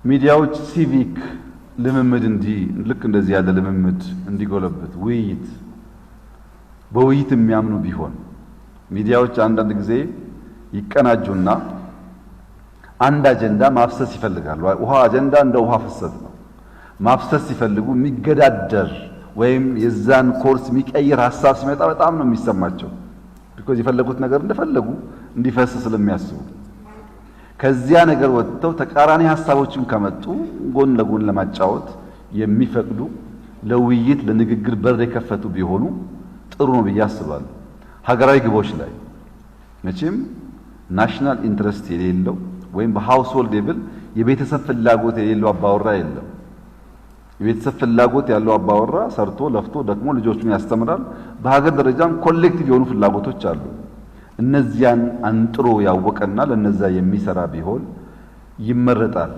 ሚዲያዎች ሲቪክ ልምምድ ልክ እንደዚህ ያለ ልምምድ እንዲጎለበት ውይይት በውይይት የሚያምኑ ቢሆን ሚዲያዎች አንዳንድ ጊዜ ይቀናጁና አንድ አጀንዳ ማፍሰስ ይፈልጋሉ። ውሃ አጀንዳ እንደ ውሃ ፍሰት ነው። ማፍሰስ ሲፈልጉ የሚገዳደር ወይም የዛን ኮርስ የሚቀይር ሐሳብ ሲመጣ በጣም ነው የሚሰማቸው። ቢኮዝ የፈለጉት ነገር እንደፈለጉ እንዲፈስ ስለሚያስቡ ከዚያ ነገር ወጥተው ተቃራኒ ሐሳቦችም ከመጡ ጎን ለጎን ለማጫወት የሚፈቅዱ ለውይይት ለንግግር በር የከፈቱ ቢሆኑ ጥሩ ነው ብዬ አስባለሁ። ሀገራዊ ግቦች ላይ መቼም ናሽናል ኢንትረስት የሌለው ወይም በሃውስሆልድ ሌቭል የቤተሰብ ፍላጎት የሌለው አባወራ የለም። የቤተሰብ ፍላጎት ያለው አባወራ ሰርቶ ለፍቶ ደክሞ ልጆቹን ያስተምራል። በሀገር ደረጃም ኮሌክቲቭ የሆኑ ፍላጎቶች አሉ። እነዚያን አንጥሮ ያወቀና ለነዛ የሚሰራ ቢሆን ይመረጣል።